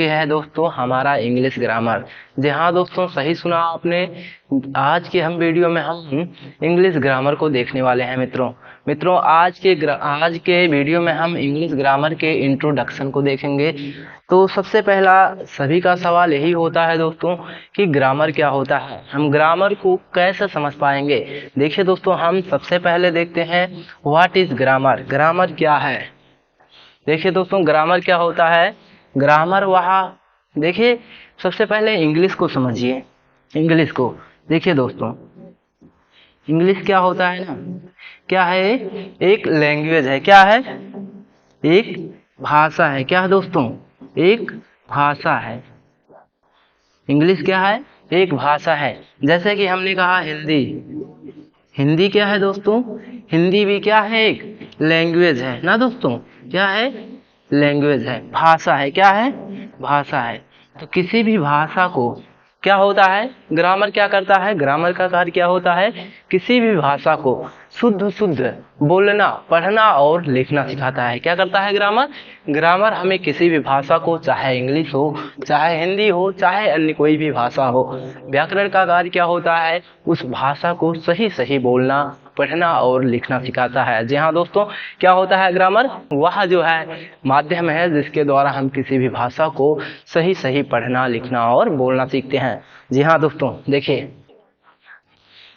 ये है दोस्तों हमारा इंग्लिश ग्रामर। जी हाँ दोस्तों, सही सुना आपने। आज के हम वीडियो में हम इंग्लिश ग्रामर को देखने वाले हैं मित्रों आज के वीडियो में हम इंग्लिश ग्रामर के इंट्रोडक्शन को देखेंगे। तो सबसे पहला सभी का सवाल यही होता है दोस्तों कि ग्रामर क्या होता है, हम ग्रामर को कैसे समझ पाएंगे। देखिए दोस्तों, हम सबसे पहले देखते हैं व्हाट इज ग्रामर। ग्रामर क्या है। देखिए दोस्तों, ग्रामर क्या होता है। ग्रामर वहाँ देखिए, सबसे पहले इंग्लिश को समझिए। इंग्लिश को देखिए दोस्तों, इंग्लिश क्या होता है ना, क्या है, एक लैंग्वेज है। क्या है, एक भाषा है। क्या है दोस्तों, एक भाषा है। इंग्लिश क्या है, एक भाषा है। जैसे कि हमने कहा हिंदी, हिंदी क्या है दोस्तों, हिंदी भी क्या है, एक लैंग्वेज है ना दोस्तों। क्या है, लैंग्वेज है, भाषा है। क्या है, भाषा है। तो किसी भी भाषा को क्या होता है, ग्रामर क्या करता है, ग्रामर का कार्य क्या होता है, किसी भी भाषा को शुद्ध शुद्ध बोलना, पढ़ना और लिखना सिखाता है। क्या करता है ग्रामर, ग्रामर हमें किसी भी भाषा को, चाहे इंग्लिश हो, चाहे हिंदी हो, चाहे अन्य कोई भी भाषा हो, व्याकरण का कार्य क्या होता है, उस भाषा को सही सही बोलना, पढ़ना और लिखना सिखाता है। जी हाँ दोस्तों, क्या होता है ग्रामर, वह जो है माध्यम है जिसके द्वारा हम किसी भी भाषा को सही सही पढ़ना, लिखना और बोलना सीखते हैं। जी हाँ दोस्तों, देखिए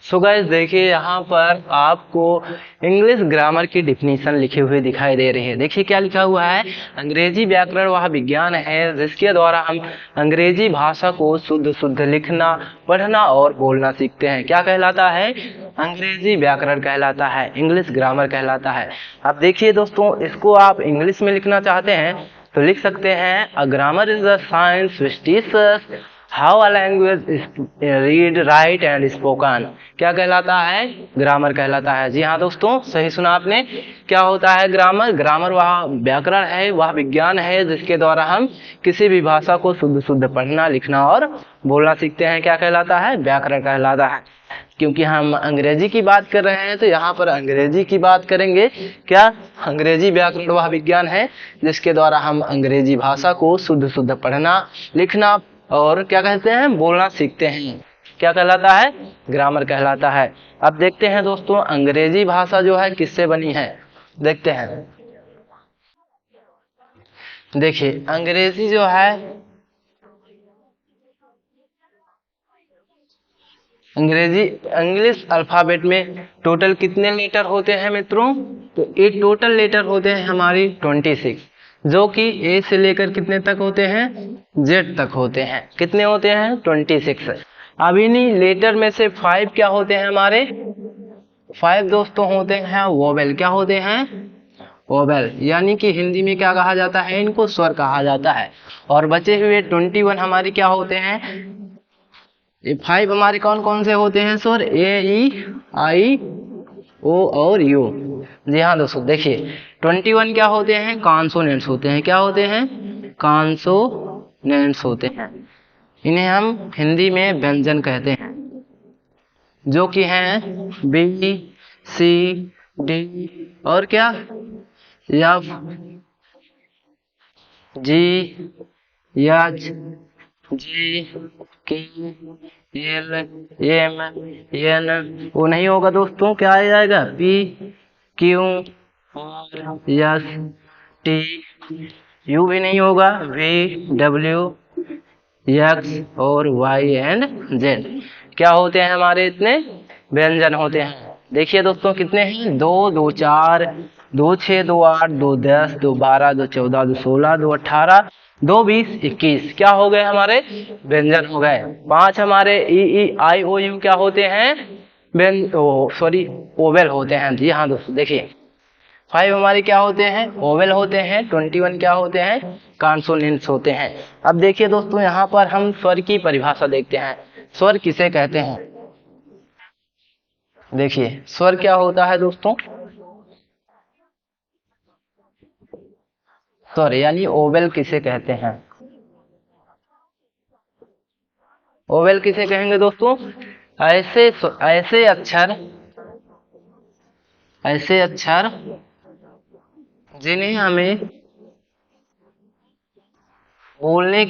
सो गाइस, देखिए यहाँ पर आपको इंग्लिश ग्रामर की डिफिनीशन लिखी हुई दिखाई दे रही है। देखिए क्या लिखा हुआ है, अंग्रेजी व्याकरण वह विज्ञान है जिसके द्वारा हम अंग्रेजी भाषा को शुद्ध शुद्ध लिखना, पढ़ना और बोलना सीखते हैं। क्या कहलाता है, अंग्रेजी व्याकरण कहलाता है, इंग्लिश ग्रामर कहलाता है। अब देखिए दोस्तों, इसको आप इंग्लिश में लिखना चाहते हैं तो लिख सकते हैं, a grammar is the science which teaches how a language is read, right and spoken. क्या कहलाता है, ग्रामर कहलाता है। जी हाँ दोस्तों, सही सुना आपने। क्या होता है ग्रामर, ग्रामर वह व्याकरण है, वह विज्ञान है जिसके द्वारा हम किसी भी भाषा को शुद्ध शुद्ध पढ़ना, लिखना और बोलना सीखते हैं। क्या कहलाता है, व्याकरण कहलाता है। क्योंकि हम अंग्रेजी की बात कर रहे हैं तो यहाँ पर अंग्रेजी की बात करेंगे। क्या, अंग्रेजी व्याकरण वह विज्ञान है जिसके द्वारा हम अंग्रेजी भाषा को शुद्ध शुद्ध पढ़ना, लिखना और क्या कहते हैं, बोलना सीखते हैं। क्या कहलाता है, ग्रामर कहलाता है। अब देखते हैं दोस्तों, अंग्रेजी भाषा जो है किससे बनी है, देखते हैं। देखिए अंग्रेजी जो है, अंग्रेजी इंग्लिश अल्फाबेट में टोटल कितने लेटर होते हैं मित्रों, तो ये टोटल लेटर होते हैं हमारी 26, जो कि ए से लेकर कितने तक होते हैं, जेड तक होते हैं। कितने होते हैं, 26। अब इन्हीं लेटर में से 5 क्या होते हैं हमारे, 5 दोस्तों होते हैं वोवेल। क्या होते हैं, वोवेल, यानी कि हिंदी में क्या कहा जाता है, इनको स्वर कहा जाता है। और बचे हुए 21 हमारे क्या होते हैं, ये 5 हमारे कौन कौन से होते हैं स्वर, ए ई आई ओ और यू। जी हाँ दोस्तों, देखिए 21 क्या होते हैं, कॉन्सोनेंट्स होते हैं। क्या होते हैं, कॉन्सोनेंट्स होते हैं। इन्हें हम हिंदी में व्यंजन कहते हैं, जो कि हैं बी, सी, डी और क्या, एफ, जी, एच, जी, के, एल, एम, एन। वो नहीं होगा दोस्तों, क्या आ जाएगा, P, Q, R, S, T. U भी नहीं होगा, वी, डब्ल्यू, एक्स और वाई एंड जेड। क्या होते हैं हमारे, इतने व्यंजन होते हैं। देखिए दोस्तों कितने हैं, 2, 2, 4, 2, 6, 2, 8, 2, 10, 2, 12, 2, 14, 2, 16, 2, 18, 2, 20, 21। क्या हो गए हमारे, व्यंजन हो गए। 5 हमारे ई ई आई ओ यू क्या होते हैं, सॉरी ओवेल होते हैं। जी हाँ दोस्तों, देखिए 5 हमारे क्या होते हैं, ओवेल होते हैं। 21 क्या होते हैं, कॉन्सोनेंट्स होते हैं। अब देखिए दोस्तों, यहाँ पर हम स्वर की परिभाषा देखते हैं। स्वर किसे कहते हैं, देखिए स्वर क्या होता है दोस्तों, स्वर यानी ओवेल किसे कहते हैं, ओवेल किसे कहेंगे दोस्तों, ऐसे ऐसे अक्षर, ऐसे अक्षर जिन्हें हमें बोलने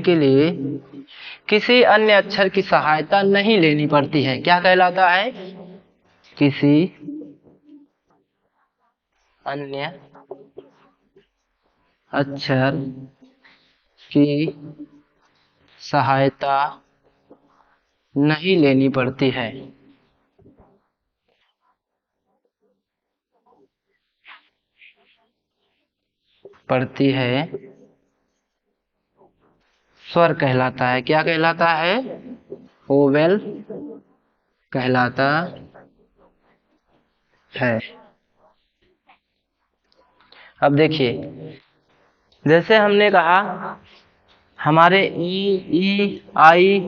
के लिए किसी अन्य अक्षर की सहायता नहीं लेनी पड़ती है। क्या कहलाता है? किसी अन्य अक्षर की सहायता नहीं लेनी पड़ती है। स्वर कहलाता है। क्या कहलाता है? वोवेल कहलाता है। अब देखिए, जैसे हमने कहा हमारे ई, आई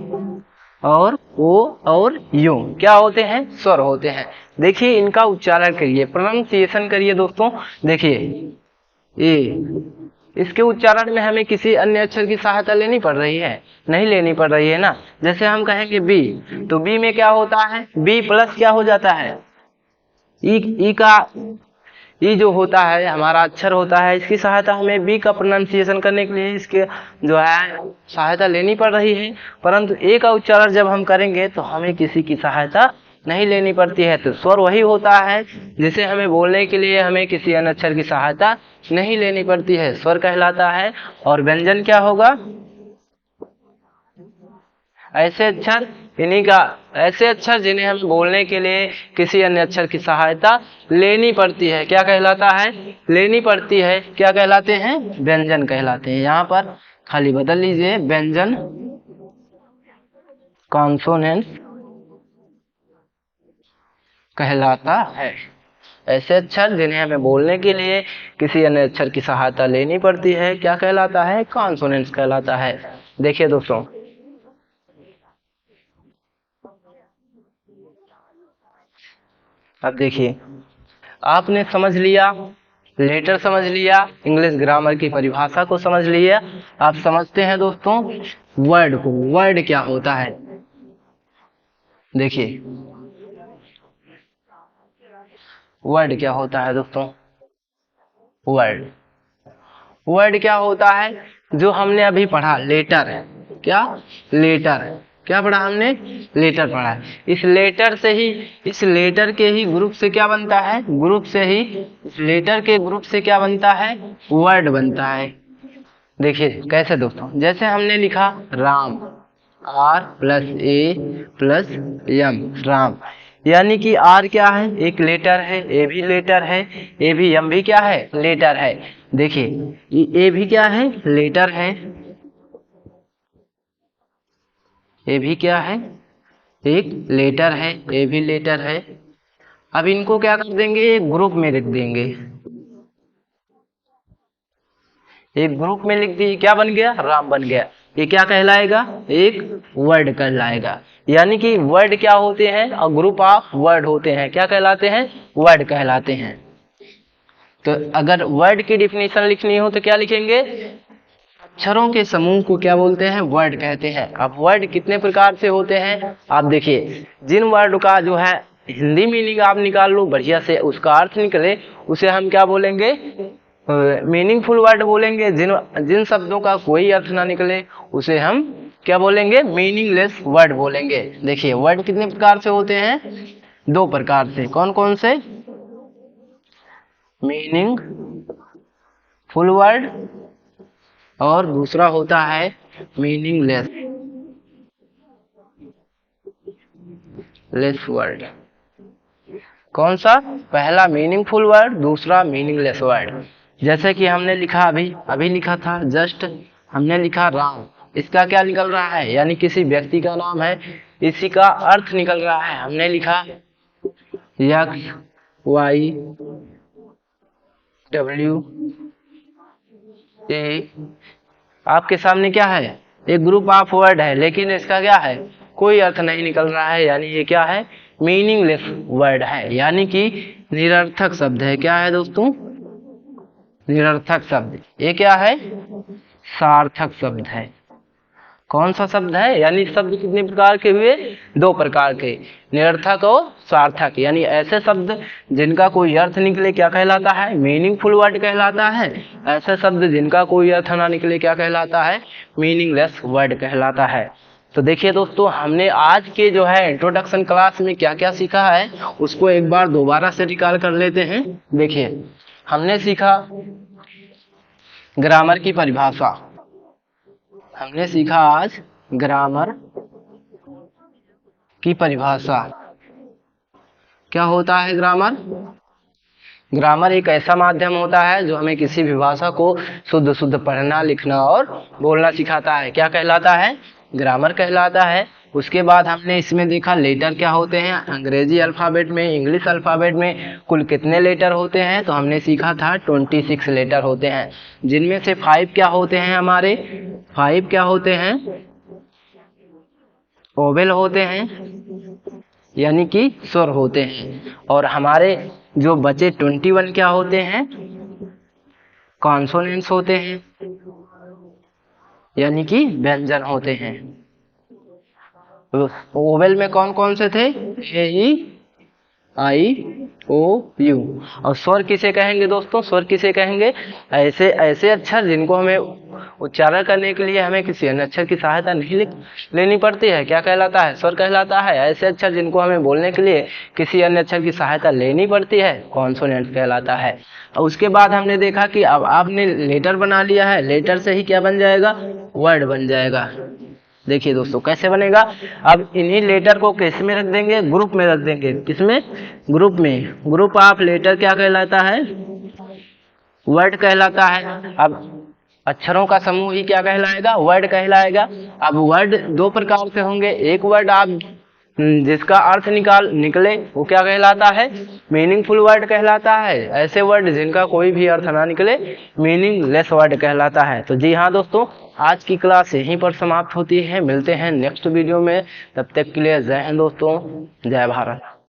और ओ और यू क्या होते हैं? स्वर होते हैं। देखिए इनका उच्चारण करिए, प्रोनाउंसिएशन करिए दोस्तों। देखिए ए, इसके उच्चारण में हमें किसी अन्य अक्षर की सहायता लेनी पड़ रही है? नहीं लेनी पड़ रही है ना। जैसे हम कहेंगे बी, तो बी में क्या होता है? बी प्लस क्या हो जाता है? ई का ई जो होता है हमारा अक्षर होता है, इसकी सहायता हमें बी का प्रोनाउंसिएशन करने के लिए इसके जो है सहायता लेनी पड़ रही है। परंतु ए का उच्चारण जब हम करेंगे तो हमें किसी की सहायता नहीं लेनी पड़ती है। तो स्वर वही होता है जिसे हमें बोलने के लिए हमें किसी अन्य अक्षर की सहायता नहीं लेनी पड़ती है, स्वर कहलाता है। और व्यंजन क्या होगा? ऐसे अक्षर जिन्हें हम बोलने के लिए किसी अन्य अक्षर की सहायता लेनी पड़ती है। क्या कहलाता है? लेनी पड़ती है। क्या कहलाते हैं? व्यंजन कहलाते हैं। यहाँ पर खाली बदल लीजिए, व्यंजन कॉन्सोनेंट कहलाता है। ऐसे अक्षर जिन्हें हमें बोलने के लिए किसी अन्य अक्षर की सहायता लेनी पड़ती है, क्या कहलाता है? कॉन्सोनेंट्स कहलाता है। देखिए दोस्तों, अब देखिए आपने समझ लिया, लेटर समझ लिया, इंग्लिश ग्रामर की परिभाषा को समझ लिया। आप समझते हैं दोस्तों वर्ड को? वर्ड क्या होता है? देखिए वर्ड क्या होता है दोस्तों? वर्ड क्या होता है? जो हमने अभी पढ़ा लेटर है। क्या? लेटर। क्या पढ़ा हमने? लेटर पढ़ा। इस लेटर के ही ग्रुप से क्या बनता है? इस लेटर के ग्रुप से क्या बनता है? वर्ड बनता है। देखिए कैसे दोस्तों, जैसे हमने लिखा Ram, R plus A plus M, Ram, यानी कि आर क्या है? एक लेटर है, ए भी लेटर है, ए भी एम भी क्या है? लेटर है। देखिए ए भी क्या है? लेटर है। ए भी क्या है? एक लेटर है, ए भी लेटर है। अब इनको क्या कर देंगे? एक ग्रुप में लिख देंगे। एक ग्रुप में लिख दिए, क्या बन गया? राम बन गया। ये क्या कहलाएगा? एक वर्ड कहलाएगा। यानी कि वर्ड क्या होते हैं? और ग्रुप ऑफ वर्ड होते हैं। क्या कहलाते हैं? वर्ड कहलाते हैं। तो अगर वर्ड की डिफिनेशन लिखनी हो तो क्या लिखेंगे? अक्षरों के समूह को क्या बोलते हैं? वर्ड कहते हैं। अब वर्ड कितने प्रकार से होते हैं आप देखिए। जिन वर्ड का जो है हिंदी मीनिंग आप निकाल लो बढ़िया से, उसका अर्थ निकले, उसे हम क्या बोलेंगे? मीनिंगफुल वर्ड बोलेंगे। जिन शब्दों का कोई अर्थ ना निकले उसे हम क्या बोलेंगे? मीनिंगलेस वर्ड बोलेंगे। देखिए वर्ड कितने प्रकार से होते हैं? दो प्रकार से। कौन कौन से? मीनिंग फुल वर्ड और दूसरा होता है मीनिंगलेस वर्ड। कौन सा? पहला मीनिंगफुल वर्ड, दूसरा मीनिंगलेस वर्ड। जैसे कि हमने लिखा अभी लिखा था जस्ट, हमने लिखा राम, इसका क्या निकल रहा है? यानी किसी व्यक्ति का नाम है, इसी का अर्थ निकल रहा है। हमने लिखा एक्स वाई डब्ल्यू ए, आपके सामने क्या है? एक ग्रुप ऑफ वर्ड है, लेकिन इसका क्या है? कोई अर्थ नहीं निकल रहा है। यानी ये क्या है? मीनिंगलेस वर्ड है, यानी कि निरर्थक शब्द है। क्या है दोस्तों? निरर्थक शब्द। ये क्या है? सार्थक शब्द है। कौन सा शब्द है, यानी शब्द कितने प्रकार के हुए, 2 प्रकार के, निरर्थक और सार्थक। यानी ऐसे शब्द जिनका कोई अर्थ निकले क्या कहलाता है, मीनिंगफुल वर्ड कहलाता है। ऐसे शब्द जिनका कोई अर्थ ना निकले क्या कहलाता है, मीनिंगलेस वर्ड कहलाता है। तो देखिए दोस्तों, हमने आज के जो है इंट्रोडक्शन क्लास में क्या क्या सीखा है उसको एक बार दोबारा से रिकॉल कर लेते हैं। देखिए, हमने सीखा ग्रामर की परिभाषा, हमने सीखा आज ग्रामर की परिभाषा। क्या होता है ग्रामर? ग्रामर एक ऐसा माध्यम होता है जो हमें किसी भी भाषा को शुद्ध शुद्ध पढ़ना, लिखना और बोलना सिखाता है। क्या कहलाता है? ग्रामर कहलाता है। उसके बाद हमने इसमें देखा लेटर क्या होते हैं, अंग्रेजी अल्फ़ाबेट में, इंग्लिश अल्फ़ाबेट में कुल कितने लेटर होते हैं। तो हमने सीखा था 26 लेटर होते हैं, जिनमें से 5 क्या होते हैं, हमारे 5 क्या होते हैं, ओवेल होते हैं, यानी कि स्वर होते हैं। और हमारे जो बचे 21 क्या होते हैं, कॉन्सोनेंट्स होते हैं, यानी कि व्यंजन होते हैं। ओवेल में कौन कौन से थे, ए ई आई ओ यू। और स्वर किसे कहेंगे दोस्तों, स्वर किसे कहेंगे, ऐसे ऐसे अक्षर जिनको हमें उच्चारण करने के लिए हमें किसी अन्य अक्षर की सहायता नहीं लेनी पड़ती है। क्या कहलाता है, स्वर कहलाता है। ऐसे अक्षर जिनको हमें बोलने के लिए किसी अन्य अक्षर की सहायता लेनी पड़ती है, कॉन्सोनेंट कहलाता है। और उसके बाद हमने देखा कि अब आपने लेटर बना लिया है, लेटर से ही क्या बन जाएगा, वर्ड बन जाएगा। देखिए दोस्तों कैसे बनेगा, अब इन्हीं लेटर को किस में रख देंगे, ग्रुप में रख देंगे। किसमें, ग्रुप में। ग्रुप ऑफ लेटर क्या कहलाता है, वर्ड कहलाता है। अब अक्षरों का समूह ही क्या कहलाएगा, वर्ड कहलाएगा। अब वर्ड 2 प्रकार से होंगे, एक वर्ड आप जिसका अर्थ निकले वो क्या कहलाता है, मीनिंगफुल वर्ड कहलाता है। ऐसे वर्ड जिनका कोई भी अर्थ ना निकले मीनिंगलेस वर्ड कहलाता है। तो जी हाँ दोस्तों, आज की क्लास यहीं पर समाप्त होती है। मिलते हैं नेक्स्ट वीडियो में, तब तक के लिए जय हिंद दोस्तों, जय भारत।